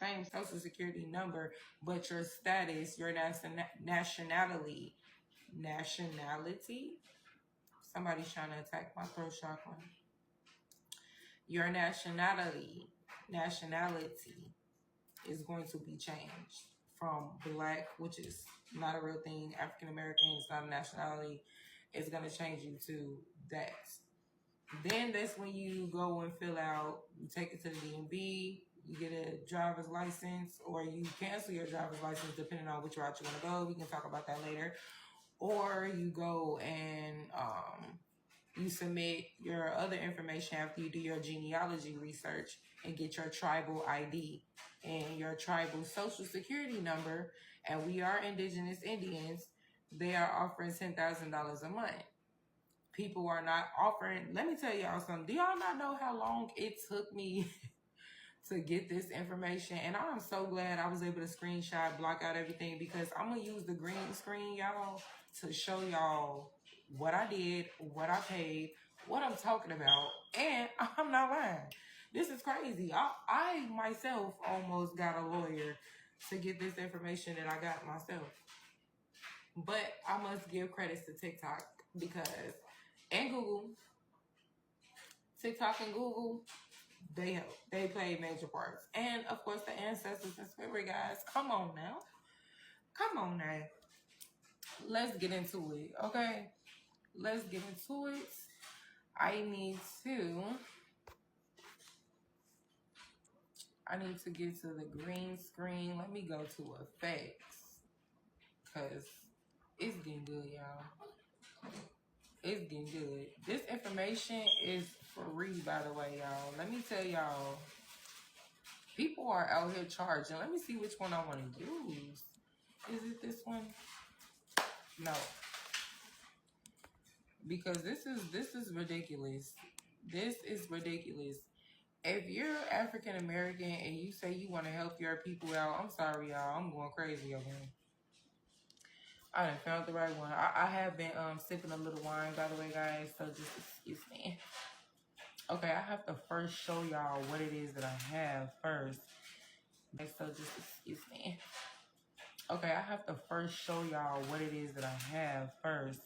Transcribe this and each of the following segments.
same social security number, but your status, your nationality. Somebody's trying to attack my throat chakra. Your nationality is going to be changed from black, which is not a real thing, African American, it's not a nationality. It's going to change you to that. Then that's when you go and fill out, you take it to the DMV, you get a driver's license, or you cancel your driver's license depending on which route you want to go. We can talk about that later. Or you go and you submit your other information after you do your genealogy research and get your tribal ID and your tribal social security number. And we are indigenous Indians. They are offering $10,000 a month. People are not offering. Let me tell y'all something. Do y'all not know how long it took me to get this information? And I'm so glad I was able to screenshot, block out everything, because I'm going to use the green screen, y'all, to show y'all what I did, what I paid, what I'm talking about. And I'm not lying. This is crazy. I myself almost got a lawyer to get this information that I got myself. But I must give credits to TikTok and Google. TikTok and Google, they help. They play major parts. And, of course, the ancestors and spirit guides. Come on now. Let's get into it, okay? Let's get into it. I need to get to the green screen. Let me go to effects, because it's getting good, y'all. It's getting good. This information is free, by the way, y'all. Let me tell y'all, people are out here charging. Let me see which one I want to use. Is it this one? No. Because this is ridiculous. This is ridiculous. If you're African American and you say you want to help your people out, I'm sorry, y'all. I'm going crazy over here. I done found the right one. I have been sipping a little wine, by the way, guys, so just excuse me. Okay, I have to first show y'all what it is that I have first. Okay, so just excuse me. Okay, I have to first show y'all what it is that I have first,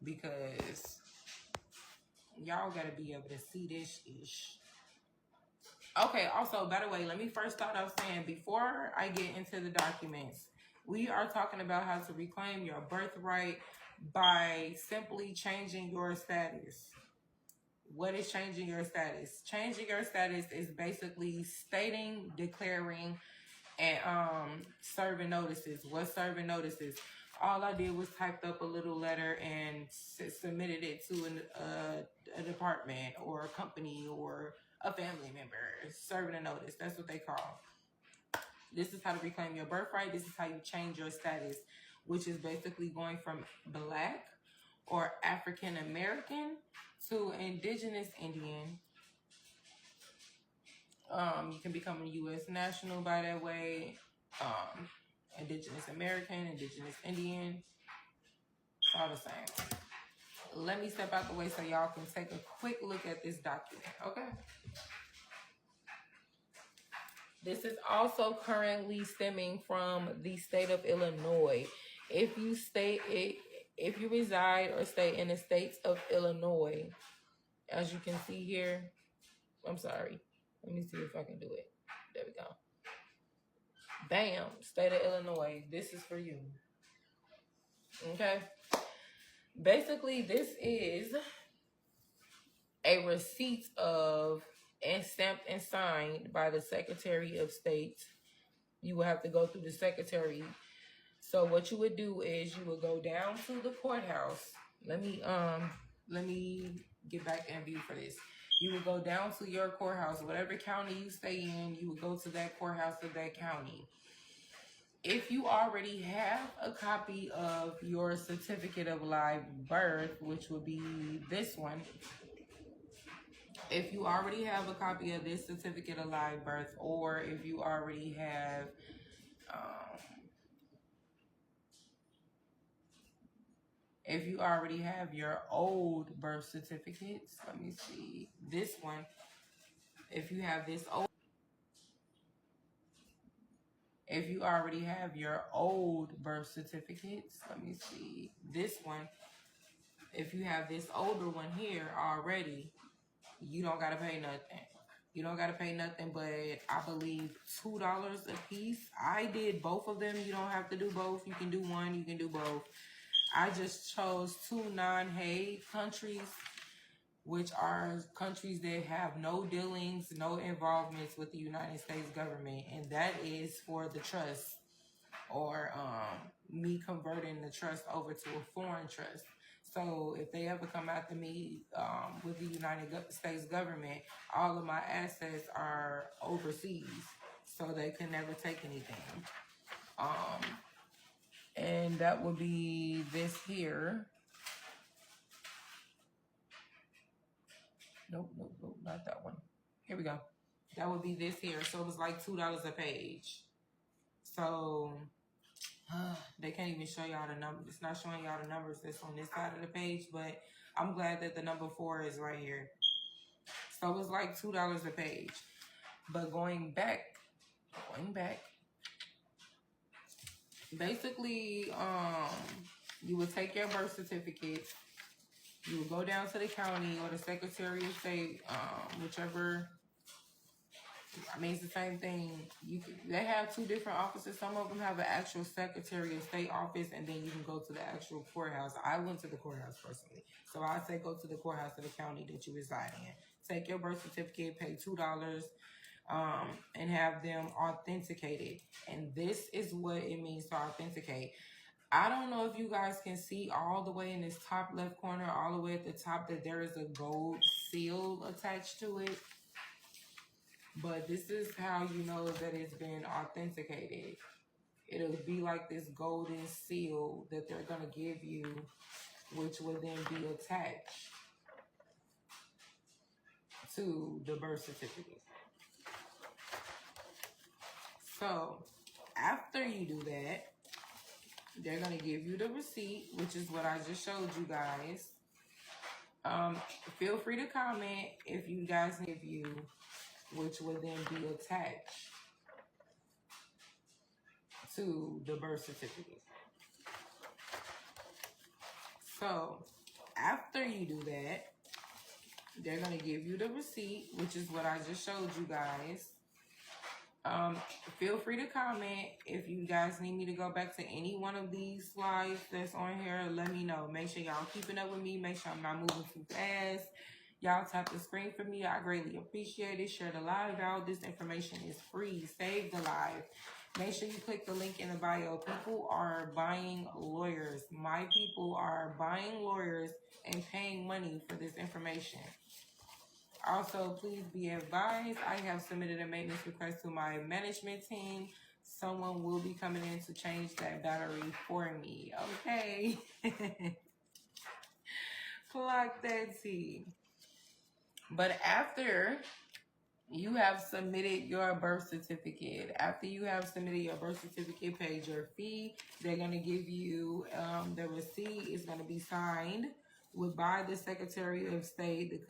because y'all gotta be able to see this ish. Okay, also, by the way, let me first start off saying, before I get into the documents, we are talking about how to reclaim your birthright by simply changing your status. What is changing your status? Changing your status is basically stating, declaring, and serving notices. What serving notices? All I did was typed up a little letter and submitted it to a department or a company or a family member. Serving a notice. That's what they call. This is how to reclaim your birthright. This is how you change your status, which is basically going from black or African American to indigenous Indian. You can become a U.S. national by that way. Indigenous American, indigenous Indian, all the same. Let me step out the way so y'all can take a quick look at this document, okay? This is also currently stemming from the state of Illinois. If you reside or stay in the states of Illinois, as you can see here, I'm sorry. Let me see if I can do it. There we go. Bam, state of Illinois. This is for you. Okay. Basically, this is a receipt of and stamped and signed by the Secretary of State. You will have to go through the secretary. So what you would do is you would go down to the courthouse. Let me get back in view for this. You would go down to your courthouse, whatever county you stay in, you would go to that courthouse of that county. If you already have a copy of your certificate of live birth, which would be this one, if you already have a copy of this certificate of live birth, or if you already have your old birth certificates, let me see, this one, if you have this old, If you already have your old birth certificates, let me see, this one, if you have this older one here already, you don't got to pay nothing. You don't got to pay nothing, but I believe $2 a piece. I did both of them. You don't have to do both. You can do one, you can do both. I just chose 2 non-Hague countries, which are countries that have no dealings, no involvements with the United States government. And that is for the trust, or me converting the trust over to a foreign trust. So if they ever come after me with the United States government, all of my assets are overseas, so they can never take anything. And that would be this here. Nope, not that one. Here we go. That would be this here. So it was like $2 a page. So they can't even show y'all the numbers. It's not showing y'all the numbers that's on this side of the page, but I'm glad that the number 4 is right here. So it was like $2 a page. But going back, basically, you would take your birth certificate, you would go down to the county or the Secretary of State, whichever. I mean, it's the same thing. They have 2 different offices. Some of them have an actual Secretary of State office, and then you can go to the actual courthouse. I went to the courthouse personally. So I say go to the courthouse of the county that you reside in. Take your birth certificate, pay $2, and have them authenticated. And this is what it means to authenticate. I don't know if you guys can see all the way in this top left corner, all the way at the top, that there is a gold seal attached to it. But this is how you know that it's been authenticated. It'll be like this golden seal that they're going to give you, which will then be attached to the birth certificate. So after you do that, they're going to give you the receipt, which is what I just showed you guys. Feel free to comment if you guys give you, which will then be attached to the birth certificate. So after you do that, they're going to give you the receipt, which is what I just showed you guys. Feel free to comment if you guys need me to go back to any one of these slides that's on here. Let me know. Make sure y'all keeping up with me. Make sure I'm not moving too fast. Y'all tap the screen for me. I greatly appreciate it. Share the live out. This information is free. Save the live. Make sure you click the link in the bio. People are buying lawyers. My people are buying lawyers and paying money for this information. Also, please be advised, I have submitted a maintenance request to my management team. Someone will be coming in to change that battery for me. Okay. Clock that T. But after you have submitted your birth certificate, paid your fee, they're going to give you the receipt. Is going to be signed by the Secretary of State.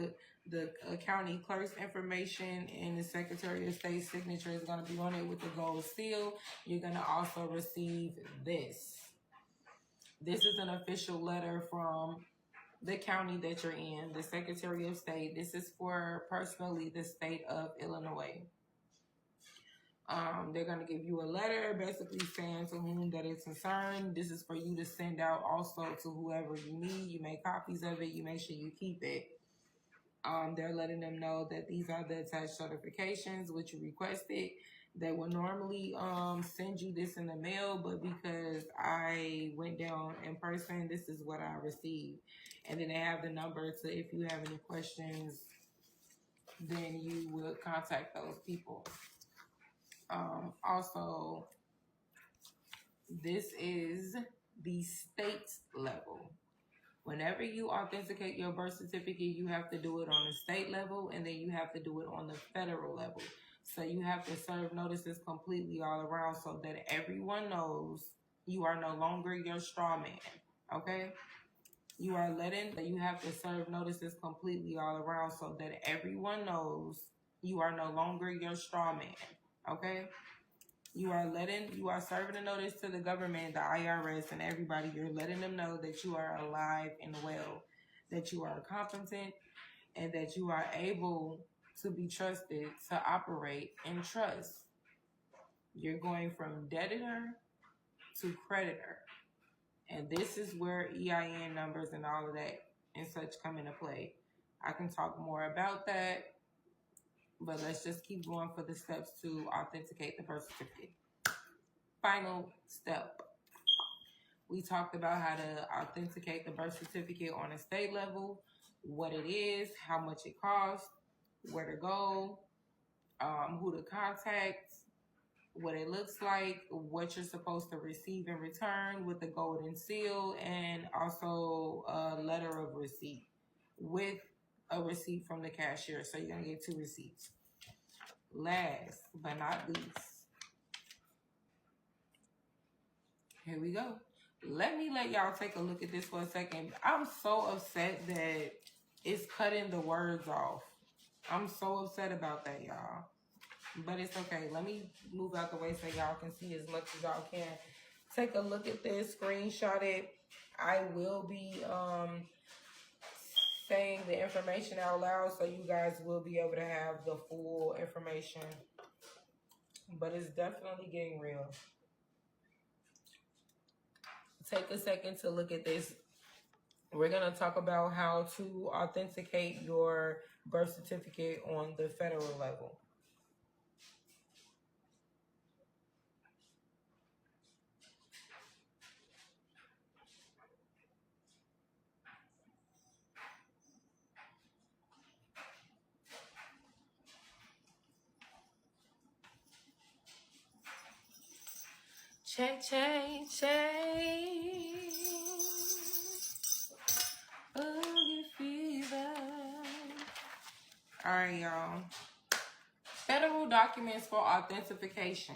The county clerk's information and the Secretary of State's signature is going to be on it with the gold seal. You're going to also receive this. This is an official letter from the county that you're in, the Secretary of State. This is for personally the state of Illinois. They're going to give you a letter basically saying to whom that is concerned. This is for you to send out also to whoever you need. You make copies of it. You make sure you keep it. They're letting them know that these are the attached certifications which you requested. They will normally send you this in the mail, but because I went down in person, this is what I received. And then they have the number to, if you have any questions, then you will contact those people. Also, this is the state level. Whenever you authenticate your birth certificate, you have to do it on the state level, and then you have to do it on the federal level. So you have to serve notices completely all around so that everyone knows you are no longer your straw man, okay? You have to serve notices completely all around so that everyone knows you are no longer your straw man, okay? You are serving a notice to the government, the IRS, and everybody. You're letting them know that you are alive and well, that you are competent, and that you are able to be trusted to operate in trust. You're going from debtor to creditor. And this is where EIN numbers and all of that and such come into play. I can talk more about that, but let's just keep going for the steps to authenticate the birth certificate. Final step. We talked about how to authenticate the birth certificate on a state level, what it is, how much it costs, where to go, who to contact, what it looks like, what you're supposed to receive in return with the golden seal, and also a letter of receipt with a receipt from the cashier. So you're going to get 2 receipts. Last but not least, here we go. Let y'all take a look at this for a second. I'm so upset that it's cutting the words off. I'm so upset about that, y'all. But it's okay. Let me move out the way so y'all can see as much as y'all can. Take a look at this, screenshot it. I will be saying the information out loud so you guys will be able to have the full information. But it's definitely getting real. Take a second to look at this. We're going to talk about how to authenticate your birth certificate on the federal level. Change. Boogie fever. All right, y'all. Federal documents for authentication.